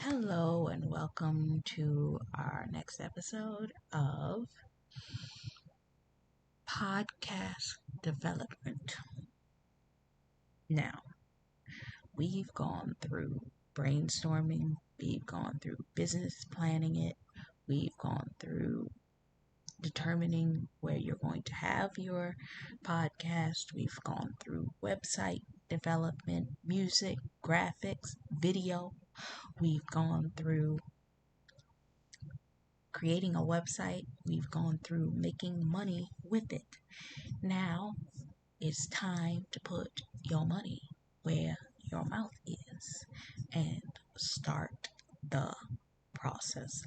Hello and welcome to our next episode of podcast development. Now, we've gone through brainstorming, we've gone through business planning it, we've gone through determining where you're going to have your podcast, we've gone through website development, music, graphics, video, we've gone through creating a website, we've gone through making money with it. Now it's time to put your money where your mouth is and start the process.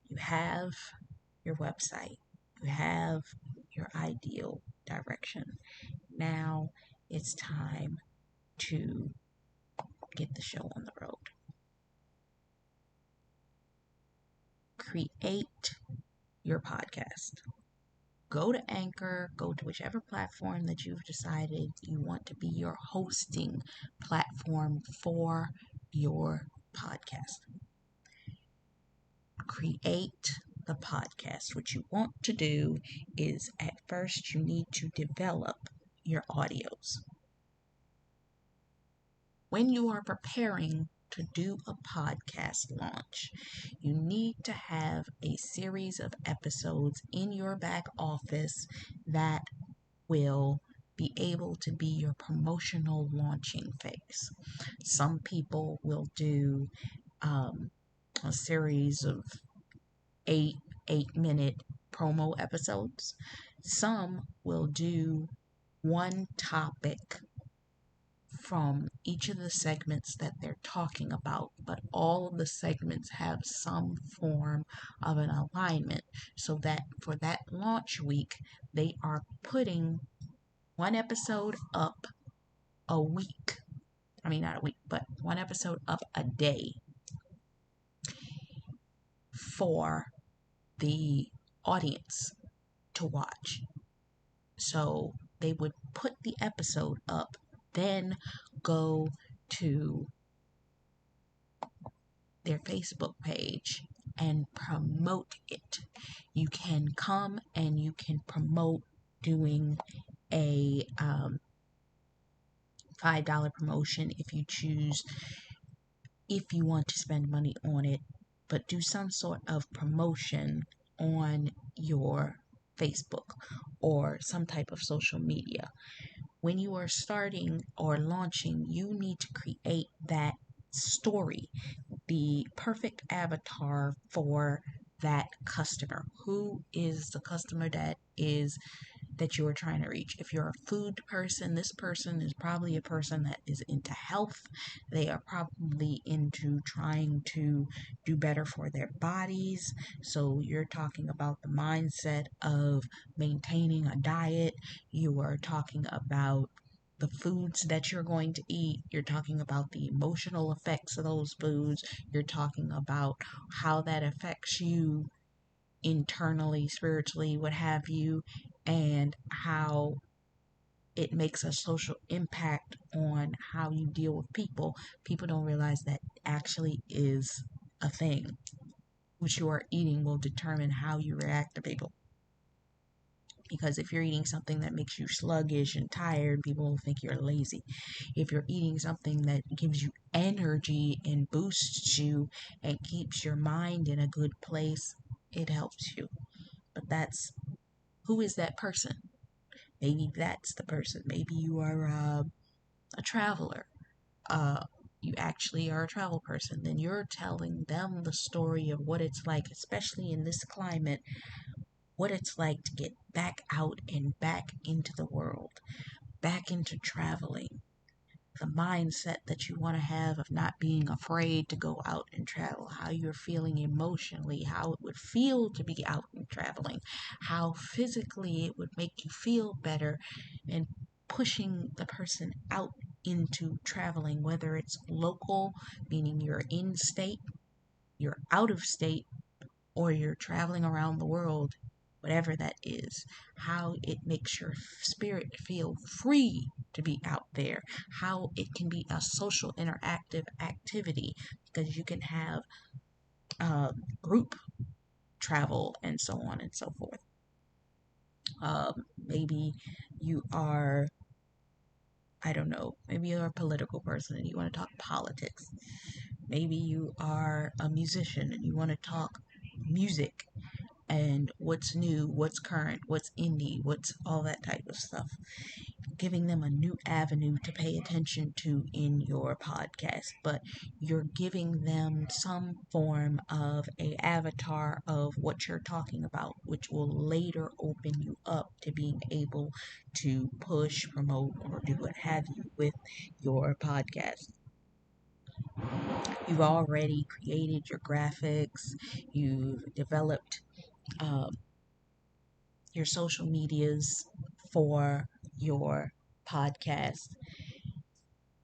You have your website, you have your ideal direction. Now it's time to get the show on the road. Create your podcast. Go to Anchor, go to whichever platform that you've decided you want to be your hosting platform for your podcast. Create the podcast. What you want to do is at first you need to develop your audios. When you are preparing to do a podcast launch, you need to have a series of episodes in your back office that will be able to be your promotional launching phase. Some people will do a series of eight-minute promo episodes. Some will do one topic from each of the segments that they're talking about, but all of the segments have some form of an alignment so that for that launch week, they are putting one episode up a week. I mean, not a week, but one episode up a day for the audience to watch. So they would put the episode up, then go to their Facebook page and promote it. You can come and you can promote doing a $5 promotion if you choose, if you want to spend money on it, but do some sort of promotion on your Facebook or some type of social media. When you are starting or launching, you need to create that story, the perfect avatar for that customer. Who is the customer that you are trying to reach? If you're a food person, this person is probably a person that is into health. They are probably into trying to do better for their bodies. So you're talking about the mindset of maintaining a diet. You are talking about the foods that you're going to eat. You're talking about the emotional effects of those foods. You're talking about how that affects you internally, spiritually, what have you, and how it makes a social impact on how you deal with people. People don't realize that actually is a thing. What you are eating will determine how you react to people. Because if you're eating something that makes you sluggish and tired, people will think you're lazy. If you're eating something that gives you energy and boosts you and keeps your mind in a good place, it helps you. But who is that person? Maybe that's the person. Maybe you are a traveler. You actually are a travel person. Then you're telling them the story of what it's like, especially in this climate, what it's like to get back out and back into the world, back into traveling. The mindset that you want to have of not being afraid to go out and travel, how you're feeling emotionally, how it would feel to be out and traveling, how physically it would make you feel better, and pushing the person out into traveling, whether it's local, meaning you're in state, you're out of state, or you're traveling around the world, whatever that is, how it makes your spirit feel free to be out there, how it can be a social interactive activity because you can have group travel and so on and so forth. Maybe you are, I don't know, maybe you're a political person and you want to talk politics. Maybe you are a musician and you want to talk music and what's new, what's current, what's indie, what's all that type of stuff. Giving them a new avenue to pay attention to in your podcast, but you're giving them some form of a avatar of what you're talking about, which will later open you up to being able to push, promote, or do what have you with your podcast. You've already created your graphics, you've developed um, your social medias for your podcast.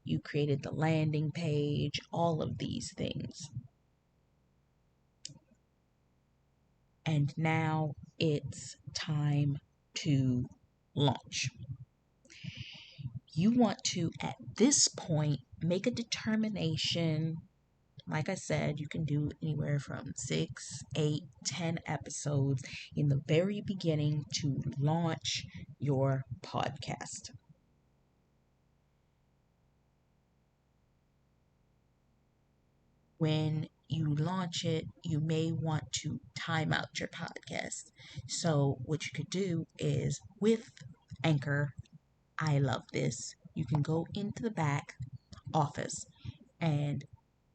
You created the landing page, all of these things. And now it's time to launch. You want to, at this point, make a determination. Like I said, you can do anywhere from 6, 8, 10 episodes in the very beginning to launch your podcast. When you launch it, you may want to time out your podcast. So, what you could do is with Anchor, I love this. You can go into the back office and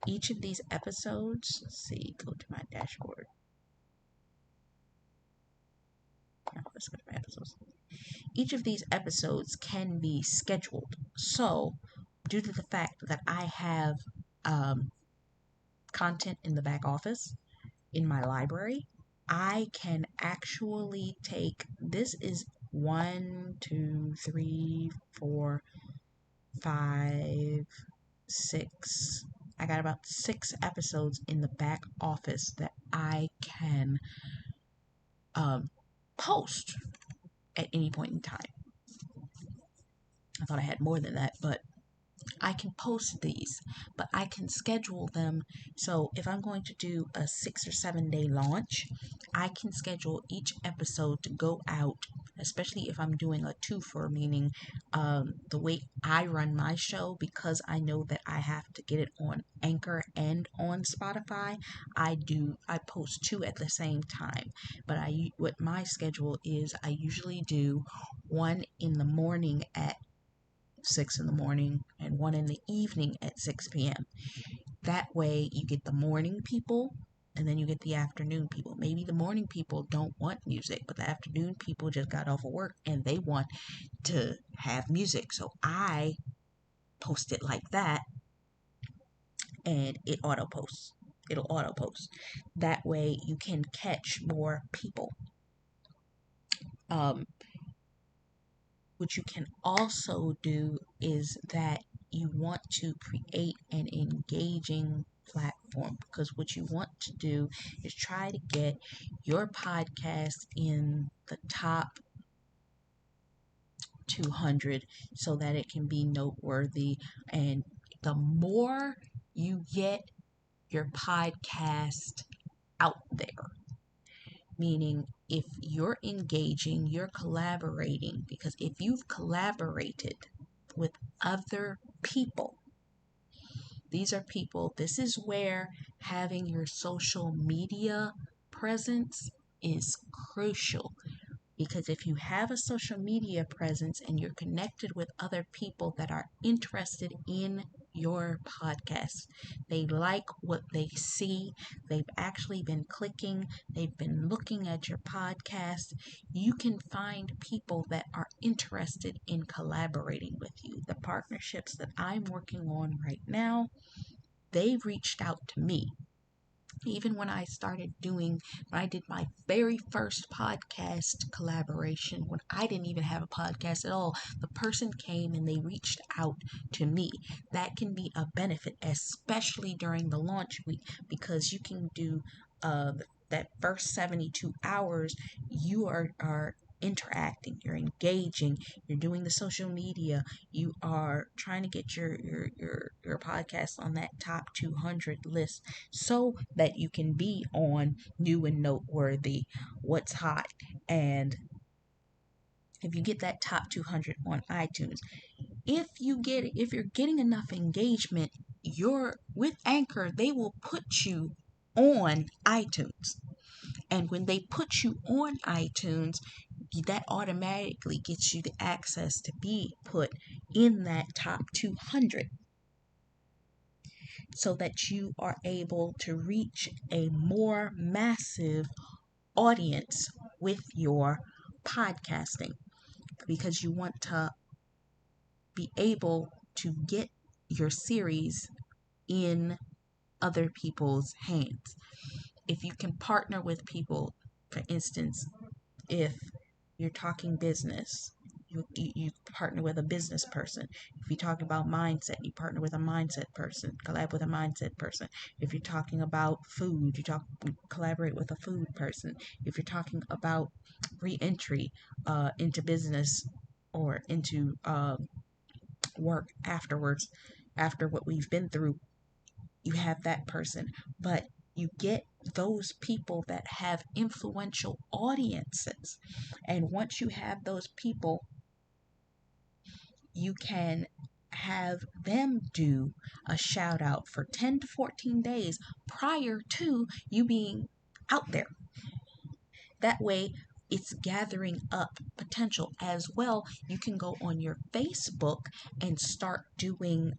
each of these episodes, let's see, go to my dashboard. Let's go to my episodes. Each of these episodes can be scheduled. So, due to the fact that I have content in the back office, in my library, I can actually take, this is 1, 2, 3, 4, 5, 6. I got about 6 episodes in the back office that I can post at any point in time. I thought I had more than that, but I can post these, but I can schedule them. So if I'm going to do a 6 or 7 day launch, I can schedule each episode to go out, especially if I'm doing a twofer, meaning the way I run my show, because I know that I have to get it on Anchor and on Spotify. I post 2 at the same time. But what my schedule is, I usually do one in the morning at 6 in the morning and one in the evening at 6 p.m. That way you get the morning people and then you get the afternoon people. Maybe the morning people don't want music, but the afternoon people just got off of work and they want to have music. So I post it like that and it auto posts. It'll auto post. That way you can catch more people. What you can also do is that you want to create an engaging platform, because what you want to do is try to get your podcast in the top 200 so that it can be noteworthy. And the more you get your podcast out there, meaning if you're engaging, you're collaborating, because if you've collaborated with other people, these are people, this is where having your social media presence is crucial. Because if you have a social media presence and you're connected with other people that are interested in your podcast, they like what they see, they've actually been clicking, they've been looking at your podcast, you can find people that are interested in collaborating with you. The partnerships that I'm working on right now, they've reached out to me. Even when I did my very first podcast collaboration, when I didn't even have a podcast at all, the person came and they reached out to me. That can be a benefit, especially during the launch week, because you can do that first 72 hours, you are interacting, you're engaging, you're doing the social media, you are trying to get your podcast on that top 200 list so that you can be on new and noteworthy, what's hot. And if you get that top 200 on iTunes, if you're getting enough engagement, you're with Anchor, they will put you on iTunes. And when they put you on iTunes, that automatically gets you the access to be put in that top 200 so that you are able to reach a more massive audience with your podcasting, because you want to be able to get your series in other people's hands. If you can partner with people, for instance, if you're talking business, you partner with a business person. If you're talking about mindset, you partner with a mindset person, collab with a mindset person. If you're talking about food, collaborate with a food person. If you're talking about re-entry into business or into work afterwards, after what we've been through, you have that person. But you get those people that have influential audiences. And once you have those people, you can have them do a shout out for 10 to 14 days prior to you being out there. That way, it's gathering up potential as well. You can go on your Facebook and start doing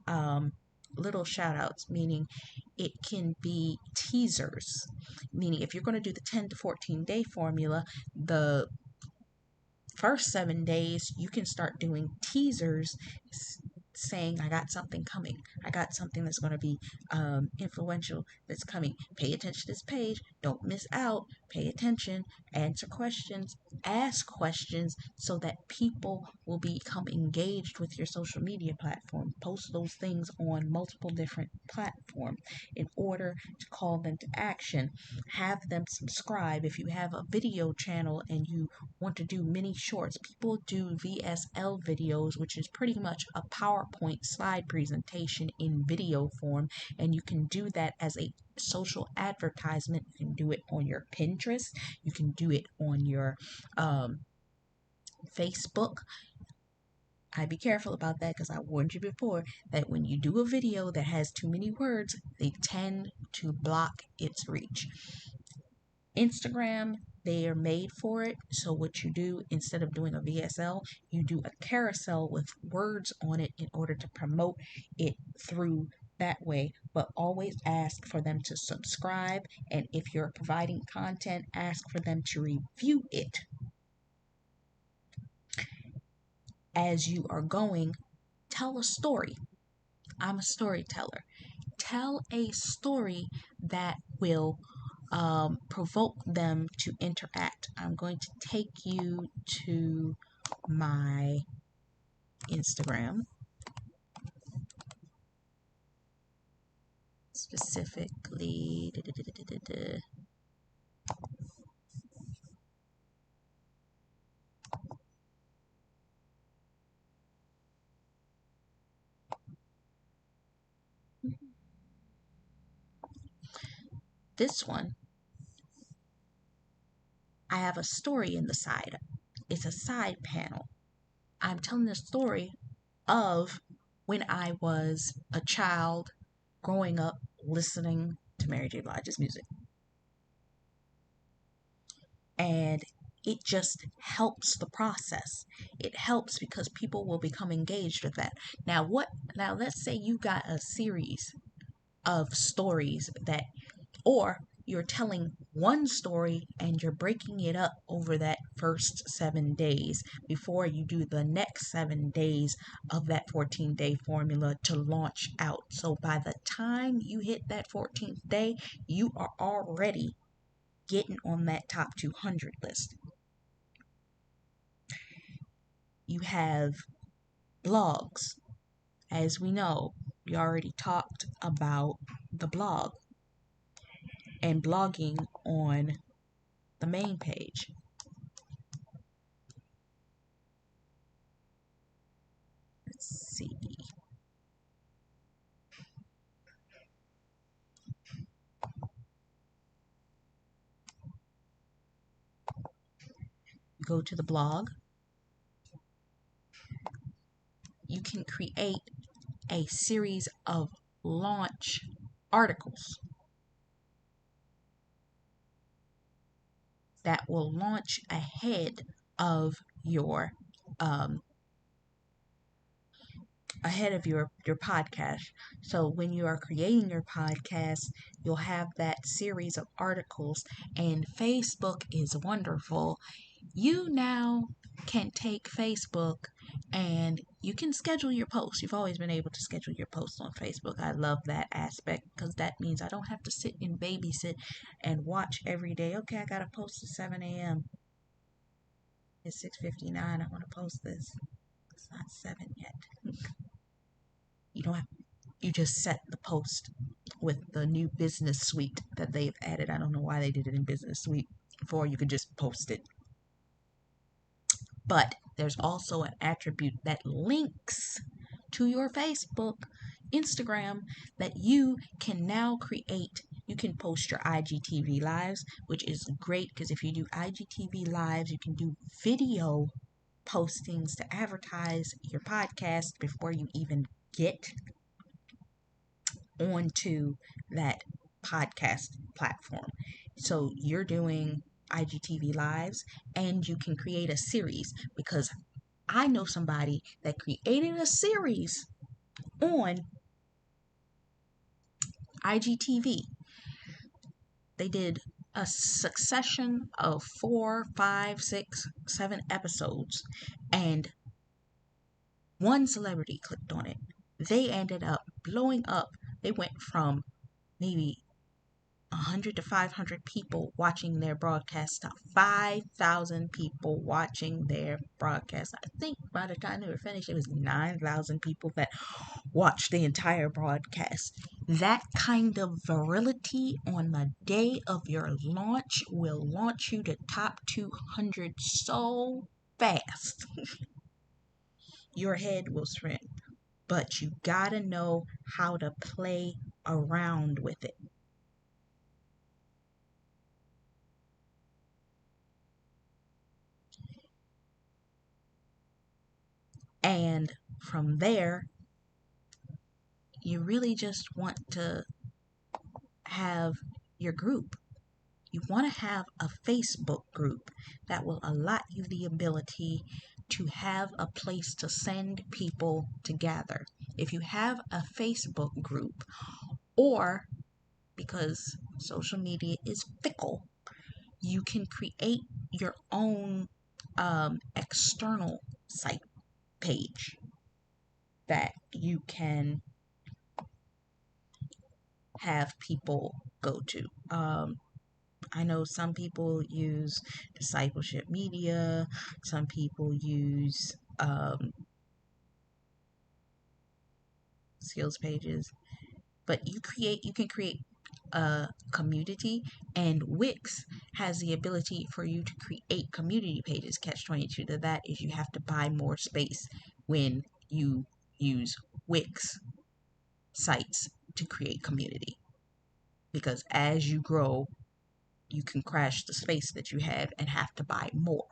little shout outs, meaning it can be teasers. Meaning, if you're going to do the 10 to 14 day formula, the first 7 days, you can start doing teasers saying, I got something coming. I got something that's going to be influential that's coming. Pay attention to this page. Don't miss out. Pay attention. Answer questions. Ask questions so that people will become engaged with your social media platform. Post those things on multiple different platforms in order to call them to action. Have them subscribe. If you have a video channel and you want to do mini shorts, people do VSL videos, which is pretty much a PowerPoint slide presentation in video form, and you can do that as a social advertisement. You can do it on your Pinterest, you can do it on your Facebook. I'd be careful about that because I warned you before that when you do a video that has too many words, they tend to block its reach. Instagram, they are made for it. So what you do, instead of doing a VSL, you do a carousel with words on it in order to promote it through that way. But always ask for them to subscribe. And if you're providing content, ask for them to review it. As you are going, tell a story. I'm a storyteller. Tell a story that will provoke them to interact. I'm going to take you to my Instagram, specifically this one. I have a story in the side. It's a side panel. I'm telling the story of when I was a child growing up listening to Mary J. Blige's music. And it just helps the process. It helps because people will become engaged with that. Now let's say you got a series of stories that, or you're telling one story and you're breaking it up over that first 7 days before you do the next 7 days of that 14-day formula to launch out. So by the time you hit that 14th day, you are already getting on that top 200 list. You have blogs. As we know, we already talked about the blog. and blogging on the main page. Let's see. Go to the blog. You can create a series of launch articles that will launch ahead of your um, your podcast. So when you are creating your podcast, you'll have that series of articles, and Facebook is wonderful. You now can take Facebook and you can schedule your posts. You've always been able to schedule your posts on Facebook. I love that aspect because that means I don't have to sit and babysit and watch every day. Okay, I got to post at 7 a.m. It's 6:59. I want to post this. It's not 7 yet. You don't have, you just set the post with the new business suite that they've added. I don't know why they did it in business suite. Before you could just post it. But there's also an attribute that links to your Facebook, Instagram, that you can now create. You can post your IGTV lives, which is great because if you do IGTV lives, you can do video postings to advertise your podcast before you even get onto that podcast platform. So you're doing IGTV lives and you can create a series because I know somebody that created a series on IGTV. They did a succession of 4, 5, 6, 7 episodes, and one celebrity clicked on it. They ended up blowing up. They went from maybe 100 to 500 people watching their broadcast to 5,000 people watching their broadcast. I think by the time they were finished, it was 9,000 people that watched the entire broadcast. That kind of virility on the day of your launch will launch you to top 200 so fast. Your head will swim. But you gotta know how to play around with it. And from there, you really just want to have your group. You want to have a Facebook group that will allow you the ability to have a place to send people to gather. If you have a Facebook group, or because social media is fickle, you can create your own external site page that you can have people go to. I know some people use discipleship media, some people use skills pages, but you can create a community, and Wix has the ability for you to create community pages. Catch 22 to that is you have to buy more space when you use Wix sites to create community, because as you grow you can crash the space that you have and have to buy more.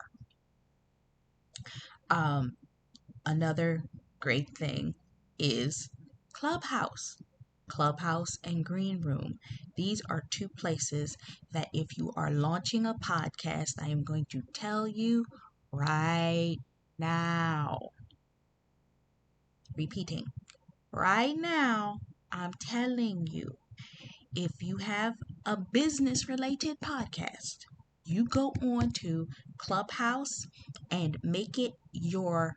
Um, Another great thing is Clubhouse. Clubhouse and Green Room. These are two places that if you are launching a podcast, I am going to tell you right now. Repeating, right now, I'm telling you, if you have a business related podcast, you go on to Clubhouse and make it your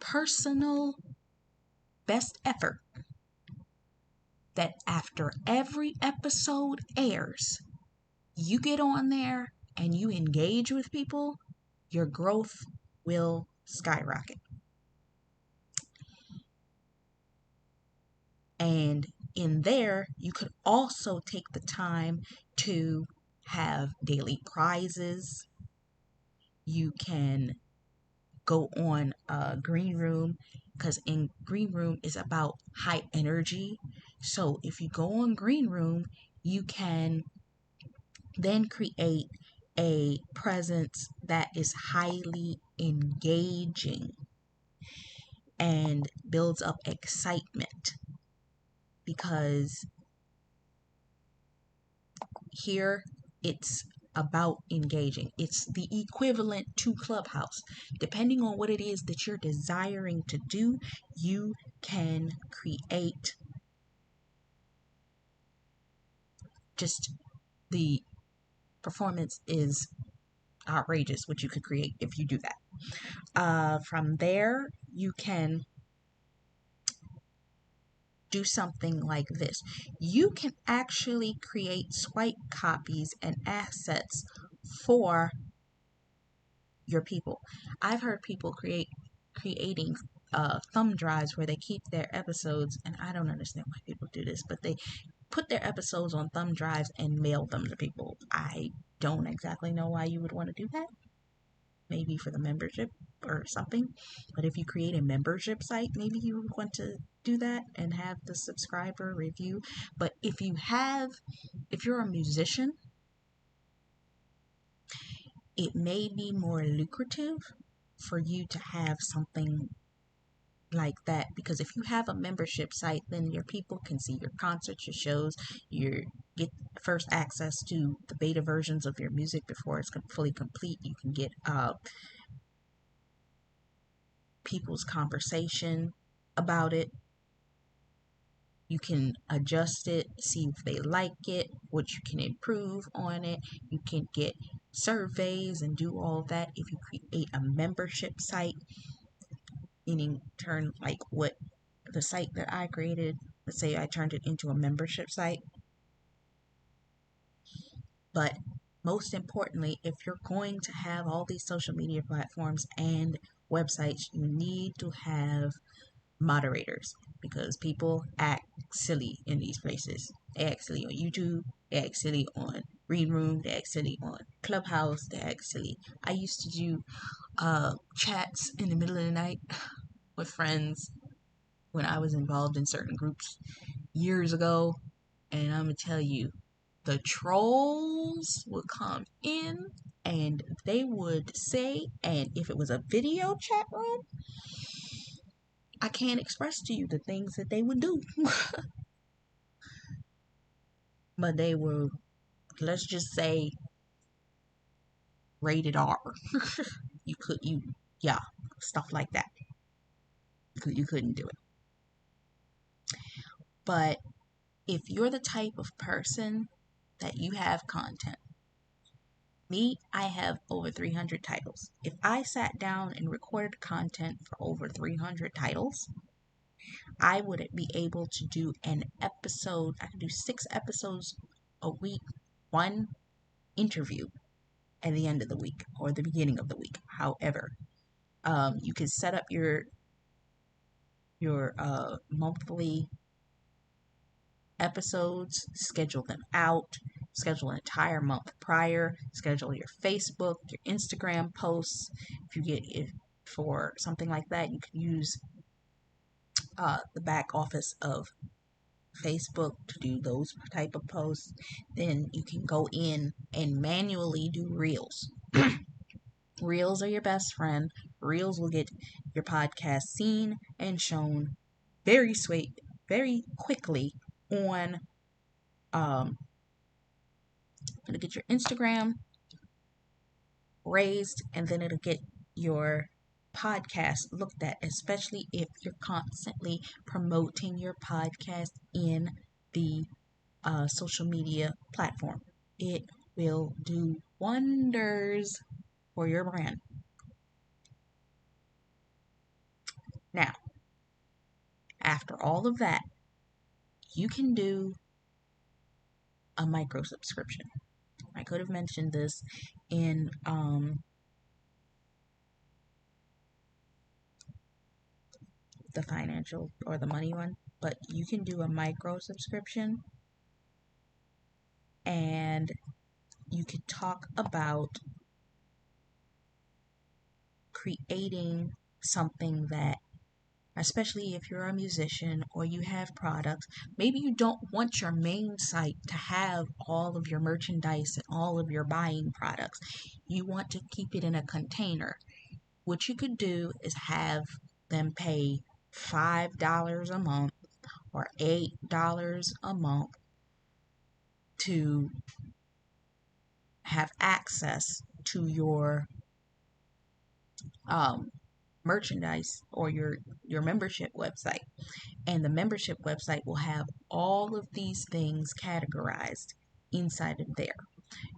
personal best effort that after every episode airs, you get on there and you engage with people, your growth will skyrocket. And in there, you could also take the time to have daily prizes. You can go on Green Room, because in Green Room is about high energy. So if you go on Green Room, you can then create a presence that is highly engaging and builds up excitement, because here it's about engaging. It's the equivalent to Clubhouse. Depending on what it is that you're desiring to do, you can create just the performance is outrageous what you could create if you do that. From there, you can do something like this. You can actually create swipe copies and assets for your people. I've heard people creating thumb drives where they keep their episodes, and I don't understand why people do this, but they put their episodes on thumb drives and mail them to people. I don't exactly know why you would want to do that. Maybe for the membership or something. But if you create a membership site, maybe you would want to do that and have the subscriber review. But if you're a musician, it may be more lucrative for you to have something like that, because if you have a membership site, then your people can see your concerts, your shows, you get first access to the beta versions of your music before it's fully complete. You can get people's conversation about it. You can adjust it, see if they like it, what you can improve on it. You can get surveys and do all that if you create a membership site, meaning turn like what the site that I created, let's say I turned it into a membership site. But most importantly, if you're going to have all these social media platforms and websites, you need to have moderators, because people act silly in these places. They act silly on YouTube, they act silly on Green Room, they act silly on Clubhouse, they act silly. I used to do chats in the middle of the night with friends when I was involved in certain groups years ago, and I'm gonna tell you, the trolls would come in and they would say, and if it was a video chat room, I can't express to you the things that they would do. But they were, let's just say, rated R. Yeah, stuff like that. You couldn't do it. But if you're the type of person that you have content, me, I have over 300 titles. If I sat down and recorded content for over 300 titles, I wouldn't be able to do an episode. I could do 6 episodes a week, one interview at the end of the week or the beginning of the week. However, you can set up your monthly episodes, schedule them out, schedule an entire month prior, schedule your Facebook, your Instagram posts. If for something like that, you can use the back office of Facebook to do those type of posts. Then you can go in and manually do reels. Reels are your best friend. Reels will get your podcast seen and shown very very quickly on it'll get your Instagram raised, and then it'll get your podcast looked at, especially if you're constantly promoting your podcast in the social media platform. It will do wonders for your brand. Now, after all of that, you can do a micro subscription. I could have mentioned this in the financial or the money one, but you can do a micro subscription, and you could talk about creating something that, especially if you're a musician or you have products, maybe you don't want your main site to have all of your merchandise and all of your buying products. You want to keep it in a container. What you could do is have them pay $5 a month or $8 a month to have access to your um, merchandise or your membership website. And the membership website will have all of these things categorized inside of there,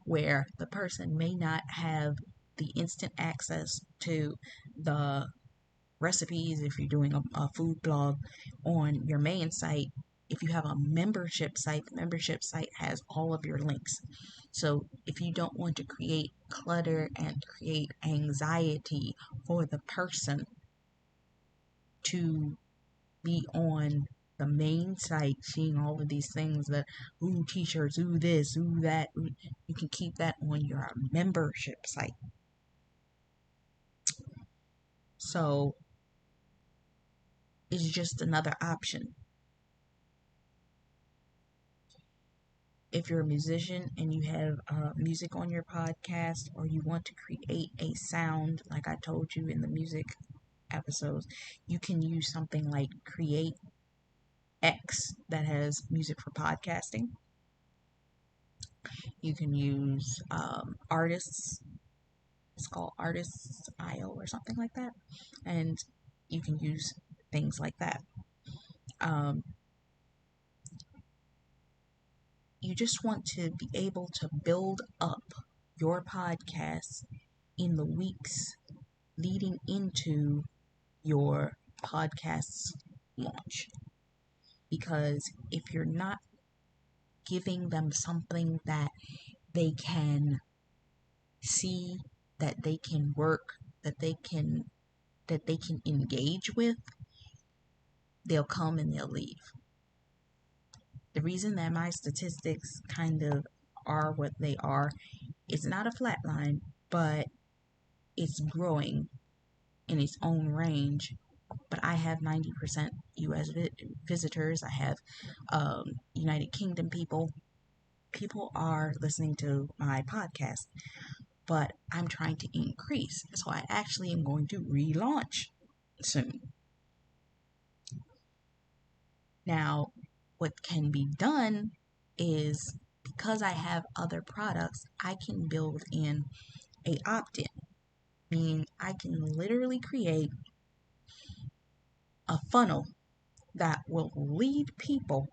where the person may not have the instant access to the recipes if you're doing a food blog on your main site. If you have a membership site, the membership site has all of your links. So if you don't want to create clutter and create anxiety for the person to be on the main site seeing all of these things, that ooh, t-shirts, ooh, this, ooh, that, ooh, you can keep that on your membership site. So it's just another option. If you're a musician and you have music on your podcast, or you want to create a sound, like I told you in the music episodes, you can use something like Create X that has music for podcasting. You can use artists. It's called Artists.io or something like that. And you can use things like that. You just want to be able to build up your podcast in the weeks leading into your podcast's launch. Because if you're not giving them something that they can see, that they can work, that they can engage with, they'll come and they'll leave. The reason that my statistics kind of are what they are, it's not a flat line, but it's growing in its own range. But I have 90% US visitors. I have United Kingdom people. People are listening to my podcast, but I'm trying to increase. So I actually am going to relaunch soon. Now, what can be done is, because I have other products, I can build in a opt-in, meaning I can literally create a funnel that will lead people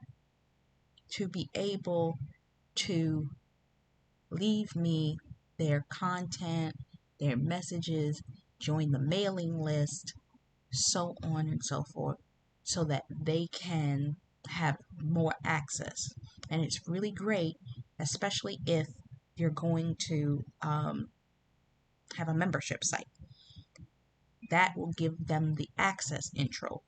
to be able to leave me their content, their messages, join the mailing list, so on and so forth, so that they can have more access. And it's really great, especially if you're going to have a membership site. That will give them the access intro.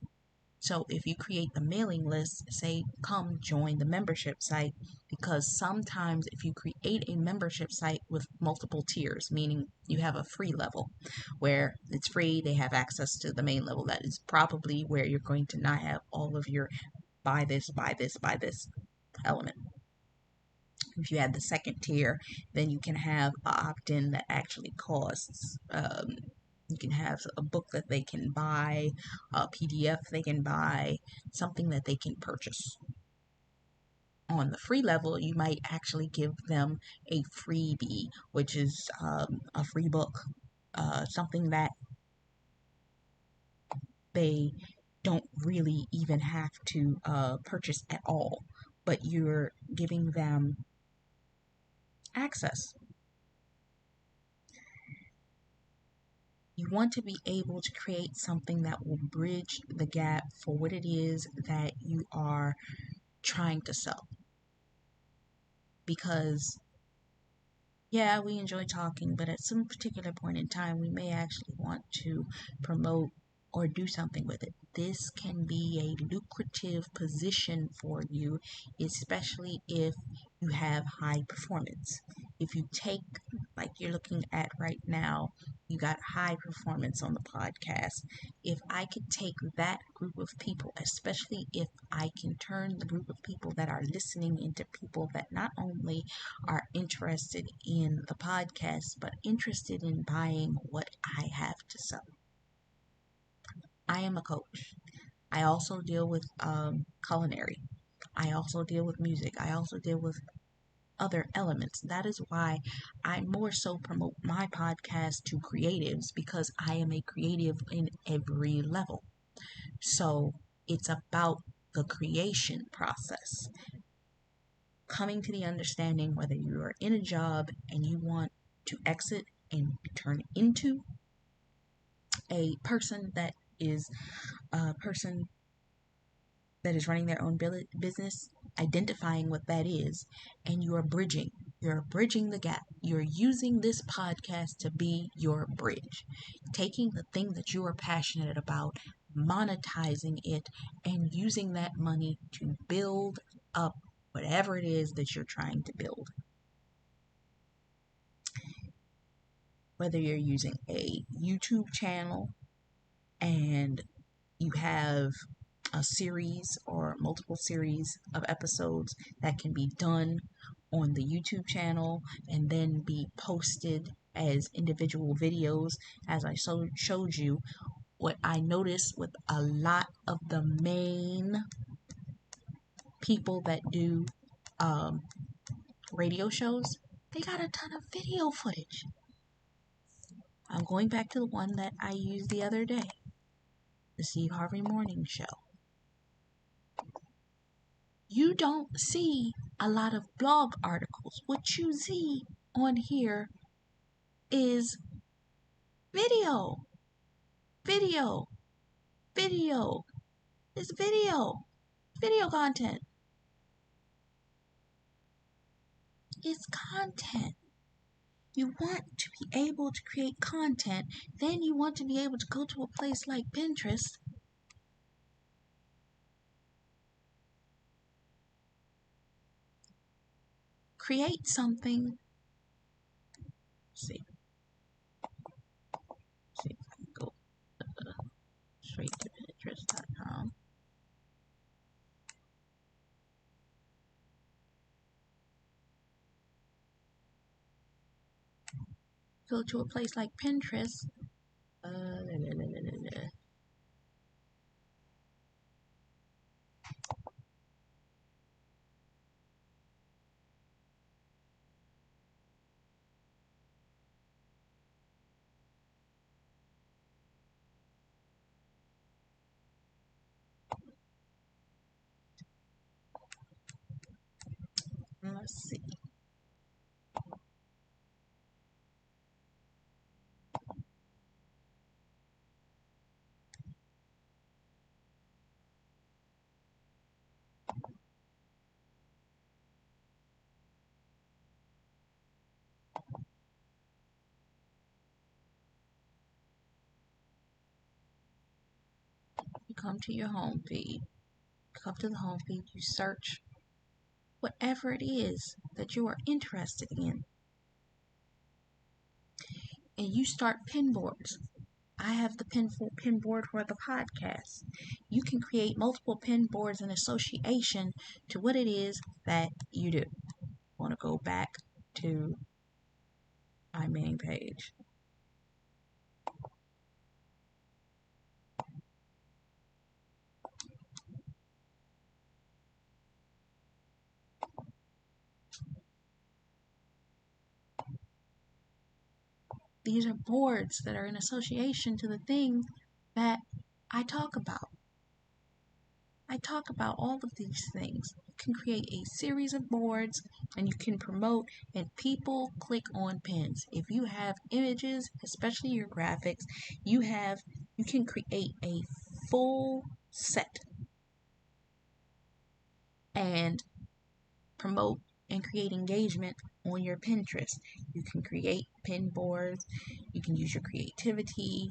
So if you create the mailing list, say, come join the membership site, because sometimes if you create a membership site with multiple tiers, meaning you have a free level where it's free, they have access to the main level, that is probably where you're going to not have all of your buy this, buy this, buy this element. If you add the second tier, then you can have an opt-in that actually costs. You can have a book that they can buy, a PDF they can buy, something that they can purchase. On the free level, you might actually give them a freebie, which is a free book, something that they don't really even have to purchase at all, but you're giving them access. You want to be able to create something that will bridge the gap for what it is that you are trying to sell. Because, yeah, we enjoy talking, but at some particular point in time, we may actually want to promote or do something with it. This can be a lucrative position for you, especially if you have high performance. If you take, like you're looking at right now, you got high performance on the podcast. If I could take that group of people, especially if I can turn the group of people that are listening into people that not only are interested in the podcast, but interested in buying what I have to sell. I am a coach. I also deal with culinary. I also deal with music. I also deal with other elements. That is why I more so promote my podcast to creatives, because I am a creative in every level. So it's about the creation process. Coming to the understanding whether you are in a job and you want to exit and turn into a person that is a person that is running their own business, identifying what that is, and you are bridging. You're bridging the gap. You're using this podcast to be your bridge. Taking the thing that you are passionate about, monetizing it, and using that money to build up whatever it is that you're trying to build. Whether you're using a YouTube channel and you have a series or multiple series of episodes that can be done on the YouTube channel and then be posted as individual videos, as I showed you. What I noticed with a lot of the main people that do radio shows, they got a ton of video footage. I'm going back to the one that I used the other day, the Steve Harvey Morning Show. You don't see a lot of blog articles. What you see on here is video, video, video. It's video content. It's content. You want to be able to create content, then you want to be able to go to a place like Pinterest create something. See if I can go straight to Pinterest.com. Go to a place like Pinterest. Let's see. You come to your home feed. Come to the home feed. You search whatever it is that you are interested in, and you start pin boards. I have the pin board for the podcast. You can create multiple pin boards in association to what it is that you do. I want to go back to my main page. These are boards that are in association to the thing that I talk about. I talk about all of these things. You can create a series of boards and you can promote, and people click on pins. If you have images, especially your graphics, you can create a full set and promote and create engagement on your Pinterest. You can create pin boards, you can use your creativity,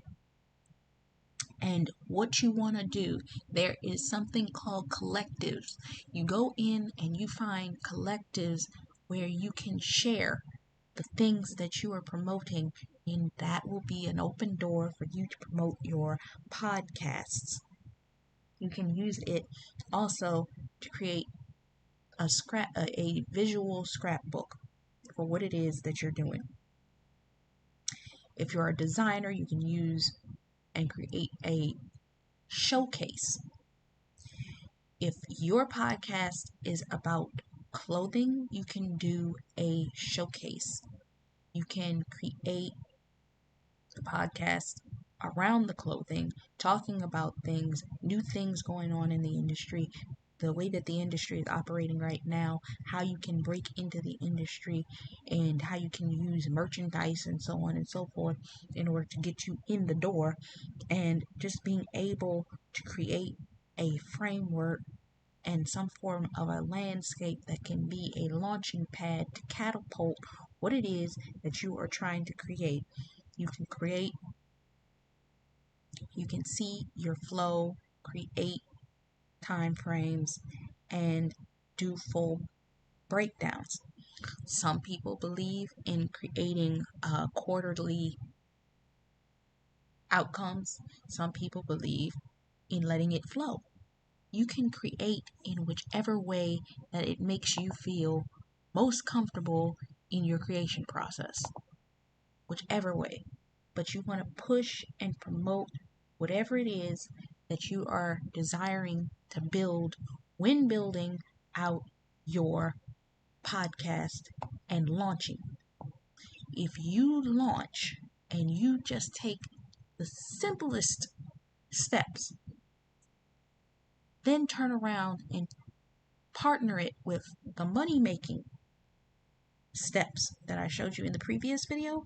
And what you want to do, there is something called collectives. You go in and you find collectives where you can share the things that you are promoting, and that will be an open door for you to promote your podcasts. You can use it also to create a visual scrapbook for what it is that you're doing. If you're a designer, you can use and create a showcase. If your podcast is about clothing, you can do a showcase. You can create a podcast around the clothing, talking about things, new things going on in the industry, the way that the industry is operating right now, how you can break into the industry, and how you can use merchandise and so on and so forth in order to get you in the door, and just being able to create a framework and some form of a landscape that can be a launching pad to catapult what it is that you are trying to create. You can see your flow, create time frames, and do full breakdowns. Some people believe in creating quarterly outcomes. Some people believe in letting it flow. You can create in whichever way that it makes you feel most comfortable in your creation process, whichever way. But you want to push and promote whatever it is that you are desiring to build when building out your podcast and launching. If you launch and you just take the simplest steps, then turn around and partner it with the money making steps that I showed you in the previous video,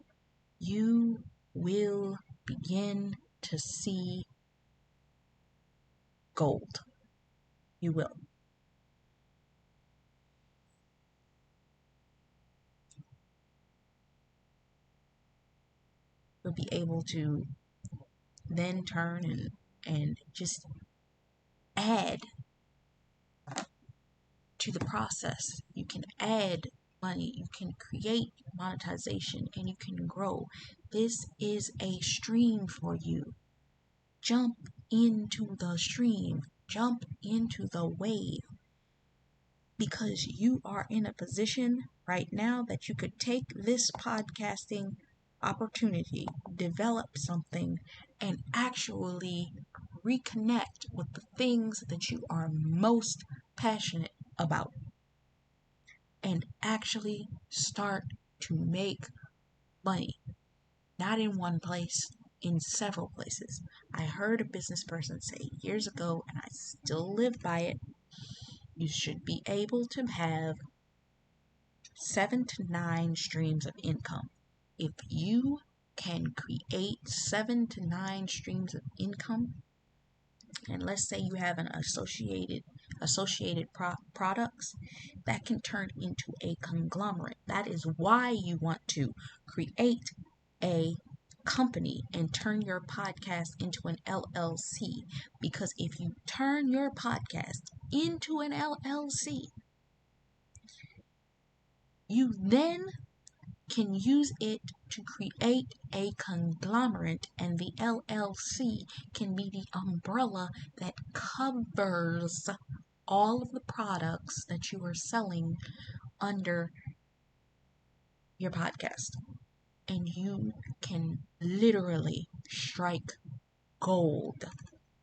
you will begin to see gold. You will. You'll be able to then turn and just add to the process. You can add money, you can create monetization, and you can grow. This is a stream for you. Jump into the stream, jump into the wave, because you are in a position right now that you could take this podcasting opportunity, develop something, and actually reconnect with the things that you are most passionate about, and actually start to make money. Not in one place, in several places. I heard a business person say years ago, and I still live by it, you should be able to have 7 to 9 streams of income. If you can create 7 to 9 streams of income, and let's say you have an associated products, that can turn into a conglomerate. That is why you want to create a company and turn your podcast into an LLC, because if you turn your podcast into an LLC, you then can use it to create a conglomerate, and the LLC can be the umbrella that covers all of the products that you are selling under your podcast. And you can literally strike gold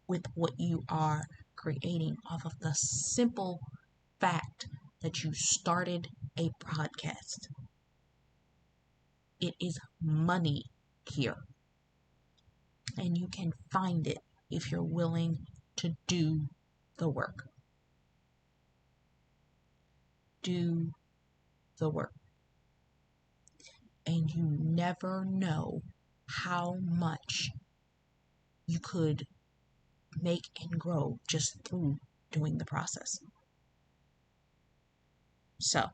with what you are creating off of the simple fact that you started a podcast. It is money here, and you can find it if you're willing to do the work. Do the work. And you never know how much you could make and grow just through doing the process. So,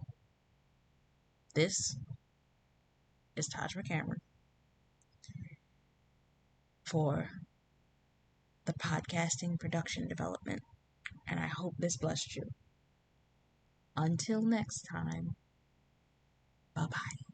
this is Taj McCameron for the podcasting production development. And I hope this blessed you. Until next time, bye bye.